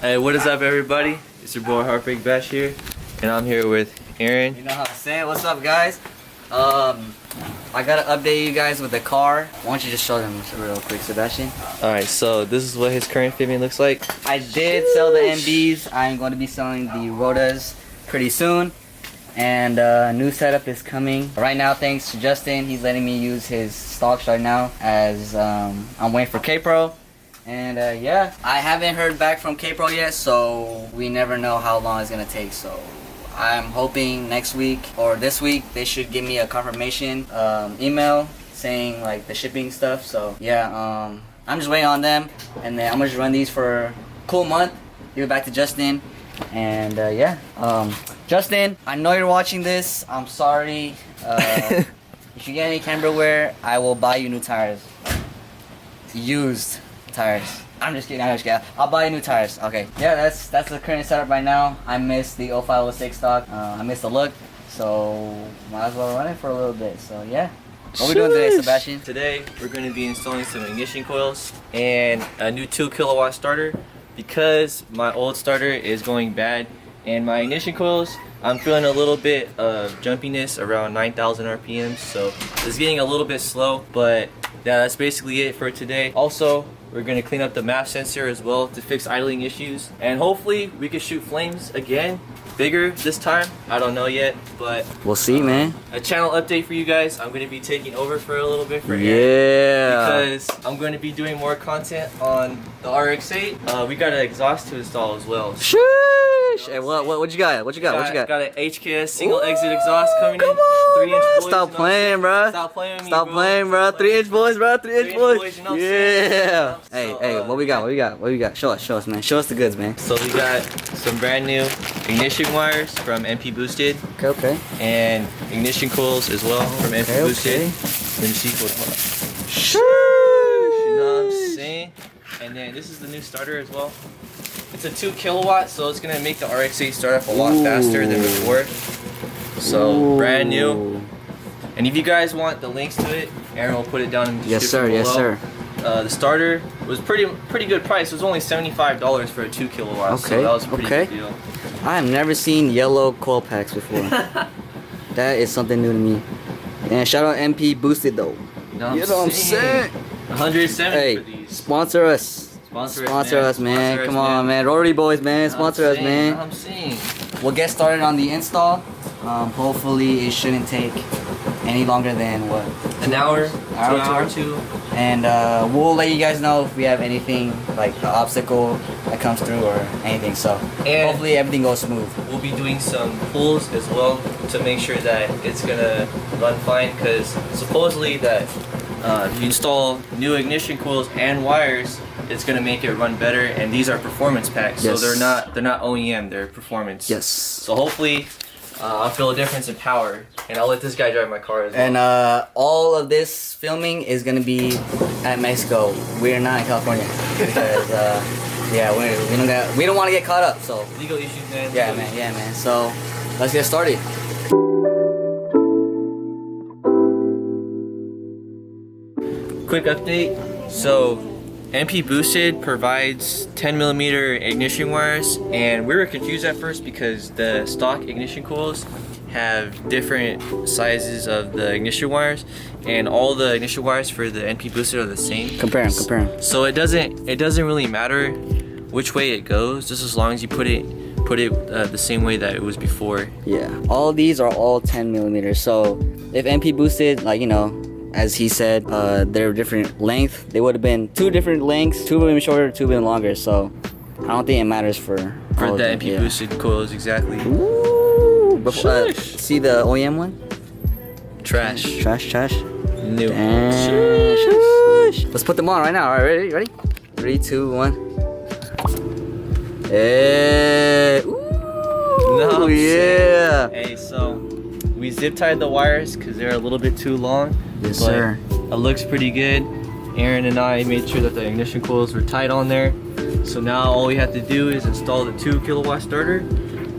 Hey, what is up, everybody? It's your boy Heartbreak Bash here, and I'm here with Aaron. You know how to say it. What's up, guys? I gotta update you guys with the car. Why don't you just show them real quick, Sebastian? Alright, so this is what his current fitment looks like. I did sell the NBs. I'm going to be selling the Rotas pretty soon. And new setup is coming. Right now, thanks to Justin, he's letting me use his stocks right now as I'm waiting for K-Pro. And yeah, I haven't heard back from K-Pro yet, so we never know how long it's gonna take. So I'm hoping next week or this week they should give me a confirmation email saying like the shipping stuff. So yeah, I'm just waiting on them, and then I'm gonna just run these for a cool month, give it back to Justin. And yeah, Justin, I know you're watching this. I'm sorry. If you get any camberware, I will buy you new tires. Used tires. I'm just kidding. I'll buy you new tires. Okay. Yeah, that's the current setup right now. I miss the 0506 stock. I miss the look. So might as well run it for a little bit. So yeah. What are we doing today, Sebastian? Today we're going to be installing some ignition coils and a new 2 kilowatt starter, because my old starter is going bad, and my ignition coils, I'm feeling a little bit of jumpiness around 9,000 RPMs, so it's getting a little bit slow. But yeah, that's basically it for today. Also, we're going to clean up the MAP sensor as well to fix idling issues, and hopefully we can shoot flames again, bigger this time. I don't know yet, but we'll see, man. A channel update for you guys. I'm going to be taking over for a little bit for yeah, Aaron, because I'm going to be doing more content on the RX8. We got an exhaust to install as well. So, hey, what you got? What you got? Got an HKS single exit exhaust coming come in. on, 3-inch boys. Stop playing, bro. Stop playing with me, Stop playing, bro. 3-inch boys, bro. 3-inch boys. You know yeah. Hey, so, hey, what we got? Show us, man. Show us the goods, man. So we got some brand new ignition wires from NPBoosted. Okay. And ignition coils as well from NPBoosted. Okay. Let me see what. You know what I'm saying? And then this is the new starter as well. It's a 2 kilowatt, so it's gonna make the RX8 start up a lot faster than before. So brand new. And if you guys want the links to it, Aaron will put it down in the description below. Yes, sir. The starter was pretty good price. It was only $75 for a 2 kilowatt. Okay. So that was a pretty good deal. I have never seen yellow coil packs before. That is something new to me. And shout out NPBoosted though. You know what I'm saying? 170 for these. Sponsor us. Sponsor us, man. Come on, man. Rotary boys, man. Sponsor us, man. I'm saying. We'll get started on the install. Hopefully it shouldn't take any longer than what? An hour, hour or two. And we'll let you guys know if we have anything like an obstacle that comes through or anything. So and hopefully everything goes smooth. We'll be doing some pulls as well to make sure that it's gonna run fine, because supposedly that if you install new ignition coils and wires, it's gonna make it run better. And these are performance packs, yes. So they're not OEM, they're performance. Yes. So hopefully I'll feel a difference in power, and I'll let this guy drive my car as well. And all of this filming is gonna be at Mexico. We're not in California because yeah, we don't want to get caught up. So legal issues, man. Yeah, man. So let's get started. Quick update. So NPBoosted provides 10mm ignition wires, and we were confused at first because the stock ignition coils have different sizes of the ignition wires, and all the ignition wires for the NPBoosted are the same. Compare them. So it doesn't really matter which way it goes, just as long as you put it the same way that it was before. Yeah, all of these are all 10mm. So if NPBoosted, like, you know, as he said, they're different length, they would have been 2 different lengths, 2 of them shorter, 2 of them longer. So I don't think it matters for the NPBoosted coils, exactly. Ooh, before, see the OEM one? Trash. New. Let's put them on right now. All right, ready? 3, 2, 1. Hey. Ooh, No, yeah. Hey, so we zip tied the wires because they're a little bit too long. Yes, sir. It looks pretty good. Aaron and I made sure that the ignition coils were tight on there. So now all we have to do is install the 2 kilowatt starter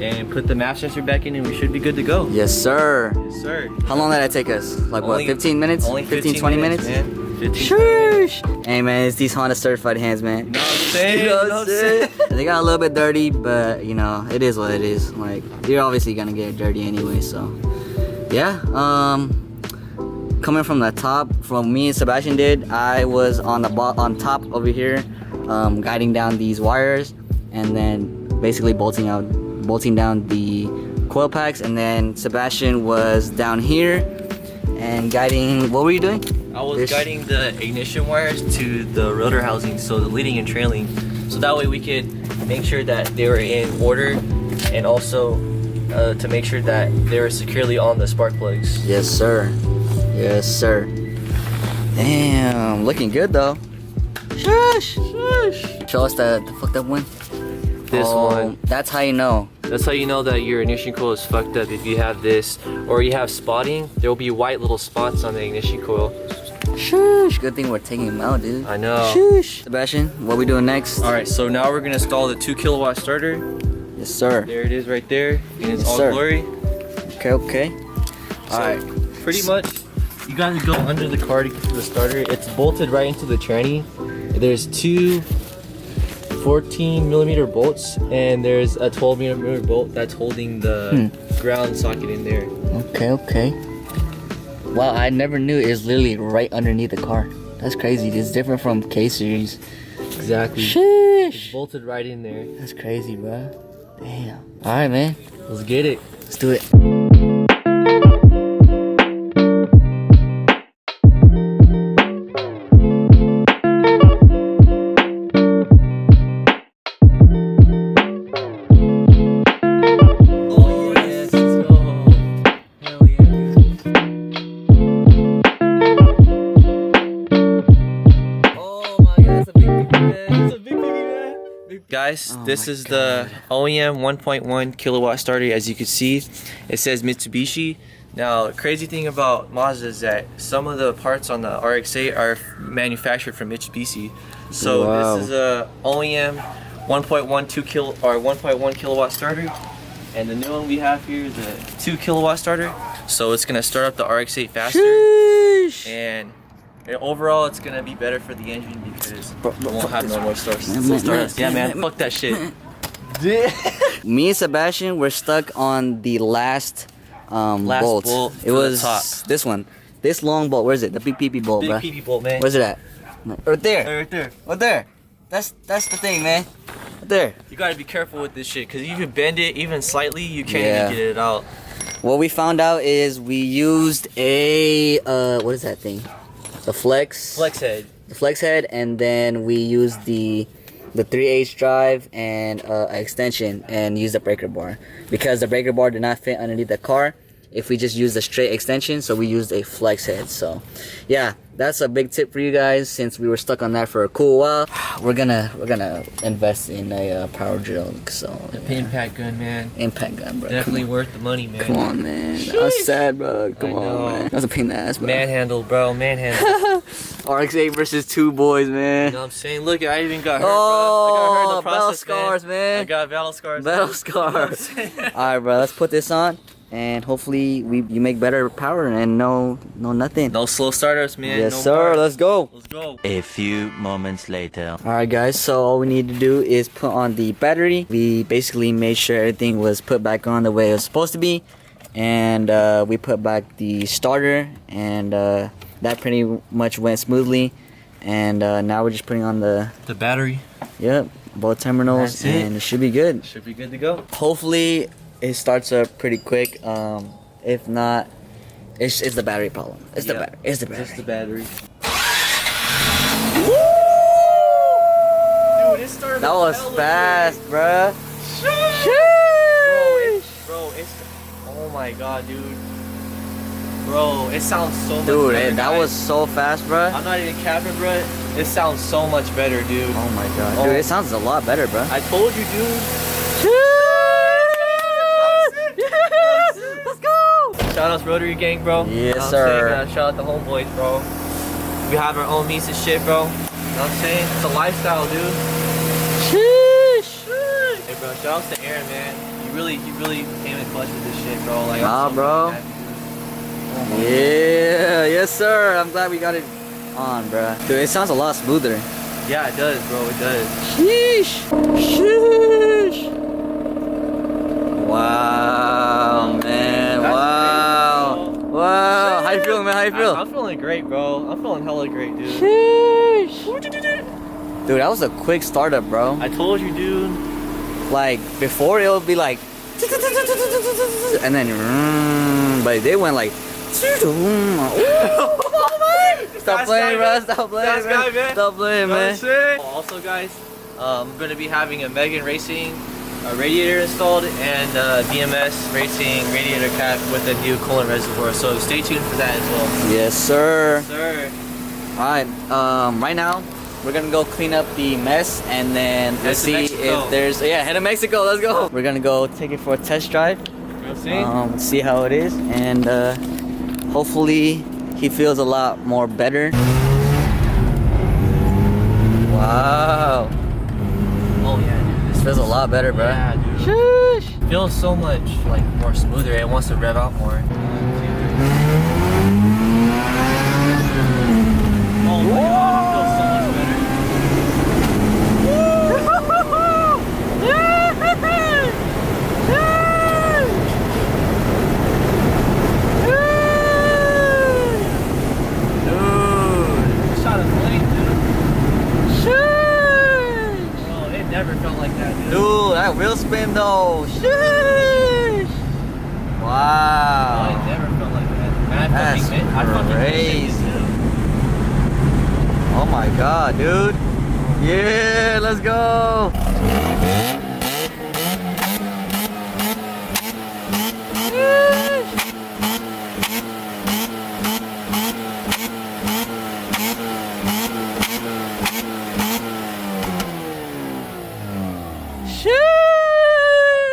and put the MAP sensor back in, and we should be good to go. Yes, sir. Yes, sir. How long did that take us? Like what, 15 minutes? Only 15, 20 minutes? Man. Sheesh. Hey man, it's these Honda certified hands, man. You know what I'm saying? You know what I'm saying? They got a little bit dirty, but you know, it is what it is. Like, you're obviously gonna get dirty anyway, so yeah. Coming from the top, from me and Sebastian did, I was on top over here, guiding down these wires, and then basically bolting down the coil packs, and then Sebastian was down here and guiding. What were you doing? I was guiding the ignition wires to the rotor housing, so the leading and trailing, so that way we could make sure that they were in order, and also to make sure that they were securely on the spark plugs. Yes, sir. Yes, sir. Damn, looking good though. Shush, shush. Show us the fucked up one. This one. That's how you know. That's how you know that your ignition coil is fucked up. If you have this, or you have spotting, there will be white little spots on the ignition coil. Shush. Good thing we're taking them out, dude. I know. Shush. Sebastian, what we doing next? All right, so now we're gonna install the 2 kilowatt starter. Yes, sir. There it is, right there, in its Yes, all sir. glory. Okay, okay. So, All right. pretty much, you gotta go under the car to get to the starter. It's bolted right into the tranny. There's 2 14mm bolts, and there's a 12mm bolt that's holding the ground socket in there. Okay, okay. Wow, I never knew it was literally right underneath the car. That's crazy. It's different from K series. Exactly. It's Sheesh. bolted right in there. That's crazy, bro. Damn. All right, man. Let's get it. Let's do it. Guys, this is the OEM 1.1 kilowatt starter. As you can see, it says Mitsubishi. Now, crazy thing about Mazda is that some of the parts on the RX8 are manufactured from Mitsubishi. So wow. This is a OEM 1.1 kilowatt starter, and the new one we have here is a 2 kilowatt starter. So it's gonna start up the RX8 faster. Sheesh. And overall, it's gonna be better for the engine because it won't have no more starts. Yeah, man, fuck that shit. Me and Sebastian were stuck on the last bolt. It was top. This one. This long bolt. Where is it? The big PP bolt, Big bro. PP bolt, man. Where's it at? Right there. Right there. Right there. That's the thing, man. Right there. You gotta be careful with this shit, because if you bend it even slightly, you can't even get it out. What we found out is we used a what is that thing? The flex head. The flex head, and then we used the 3/8 drive and extension, and used the breaker bar because the breaker bar did not fit underneath the car if we just used a straight extension, so we used a flex head. So yeah, that's a big tip for you guys, since we were stuck on that for a cool while. We're gonna invest in a power drill. So The impact gun, man. impact gun, bro. Definitely worth the money, man. Come on, man. That's sad, bro. Come on, man. That's a pain in the ass, bro. Manhandle, bro. Manhandle. RX8 versus 2 boys, man. You know what I'm saying? Look, I even got hurt, bro. Oh, I got hurt in the battle process, scars, man. I got battle scars. Battle scars. Alright, bro. Let's put this on, and hopefully you make better power and no nothing. No slow startups, man. Yes, no sir. more. Let's go. Let's go. A few moments later. Alright, guys. So all we need to do is put on the battery. We basically made sure everything was put back on the way it was supposed to be, and we put back the starter, and that pretty much went smoothly. And now we're just putting on the battery. Yep, both terminals. That's it. And it should be good. Should be good to go. Hopefully it starts up pretty quick. If not, it's the battery problem. It's the battery. It's the battery. Just the battery. Dude, it started. That was fast, bruh. Bro, it's. Oh my god, dude. Bro, it sounds so much Dude, better. that guys. was so fast, bruh. I'm not even capping, bro. It sounds so much better, dude. Oh my god. Oh. Dude, it sounds a lot better, bruh. I told you, dude. Let's go! Shout out to Rotary Gang, bro. Yes, You know what I'm sir. saying, man? Shout out to homeboys, bro. We have our own meets and shit, bro. You know what I'm saying? It's a lifestyle, dude. Sheesh. Hey, bro, shout out to Aaron, man. He really came in clutch with this shit, bro. Like, Nah, I'm so bro. happy, dude. Yeah, yes, sir. I'm glad we got it on, bro. Dude, it sounds a lot smoother. Yeah, it does, bro. It does. Sheesh. Sheesh. Wow, man. That's Wow. great, bro. Wow. How you feeling, man? How you feel? I'm feeling great, bro. I'm feeling hella great, dude. Sheesh. Dude, that was a quick startup, bro. I told you, dude. Like, before it would be like, and then, but they went like, stop playing, bro. Stop playing, man. Stop playing, man. Also, guys, I'm going to be having a Megan Racing radiator installed and BMS Racing radiator cap with a new coolant reservoir. So stay tuned for that as well. Yes, sir. Sir. All right. Right now, we're gonna go clean up the mess and then we'll see if there's head to Mexico. Let's go. We're gonna go take it for a test drive. See how it is, and hopefully he feels a lot more better. Wow. Oh yeah, dude. This feels a lot better, bro. Yeah, dude. Sheesh. Feels so much like more smoother. It wants to rev out more. Oh my god, it feels so much better. Dude, shot a flame, dude. Bro, it never felt like that, dude. Dude, that wheel spin though. Sheesh. Wow. Oh, it never felt like that. Man, That's I fucking crazy. too. Oh my god, dude. Yeah, let's go.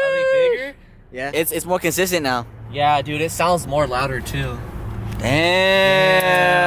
Are they bigger? Yeah, it's more consistent now. Yeah, dude, it sounds more louder too. Damn.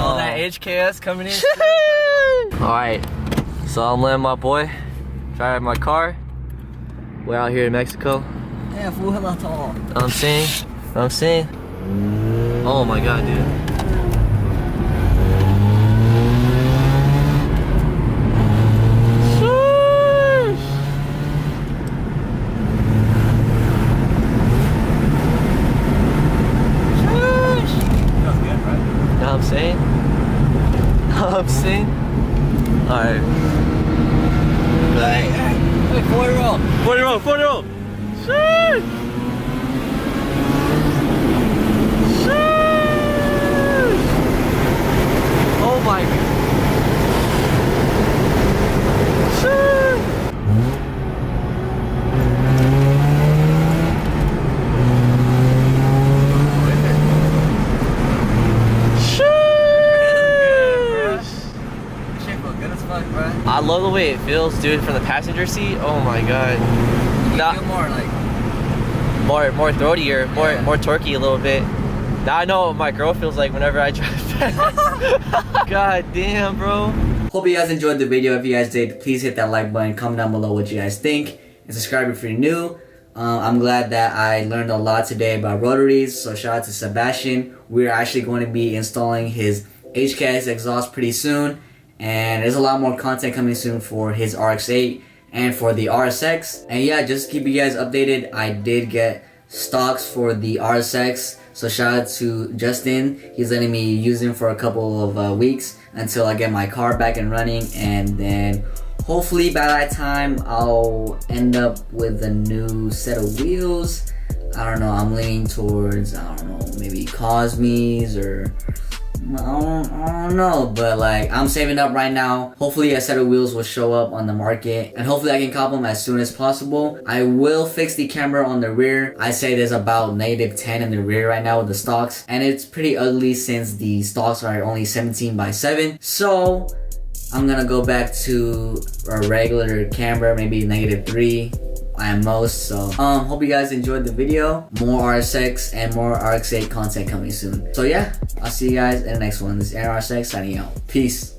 Oh, that HKS coming in. Alright, so I'm letting my boy drive my car. We're out here in Mexico. Yeah, fool, hella tall. I'm saying. Oh my god, dude. I'm saying? Alright. Hey, 4-year-old. 40-year-old, 40-year-old! Shit! Shit! Oh my god. Shit! I love the way it feels, dude, from the passenger seat. Oh my god. Feel more like more throatier, more torquey a little bit. Now I know what my girl feels like whenever I drive fast. God damn, bro. Hope you guys enjoyed the video. If you guys did, please hit that like button, comment down below what you guys think, and subscribe if you're new. I'm glad that I learned a lot today about rotaries, so shout out to Sebastian. We're actually going to be installing his HKS exhaust pretty soon, and there's a lot more content coming soon for his RX8 and for the RSX. And yeah, just keep you guys updated. I did get stocks for the RSX, so shout out to Justin. He's letting me use him for a couple of weeks until I get my car back and running, and then hopefully by that time I'll end up with a new set of wheels. I don't know, I'm leaning towards, I don't know, maybe Cosmes or I don't know, but like I'm saving up right now. Hopefully a set of wheels will show up on the market, and hopefully I can cop them as soon as possible. I will fix the camera on the rear. I say there's about -10 in the rear right now with the stocks, and it's pretty ugly since the stocks are only 17:7. So I'm gonna go back to a regular camera, maybe -3 at most. So hope you guys enjoyed the video. More RSX and more RX8 content coming soon. So yeah, I'll see you guys in the next one. This is AronRSX signing out. Peace.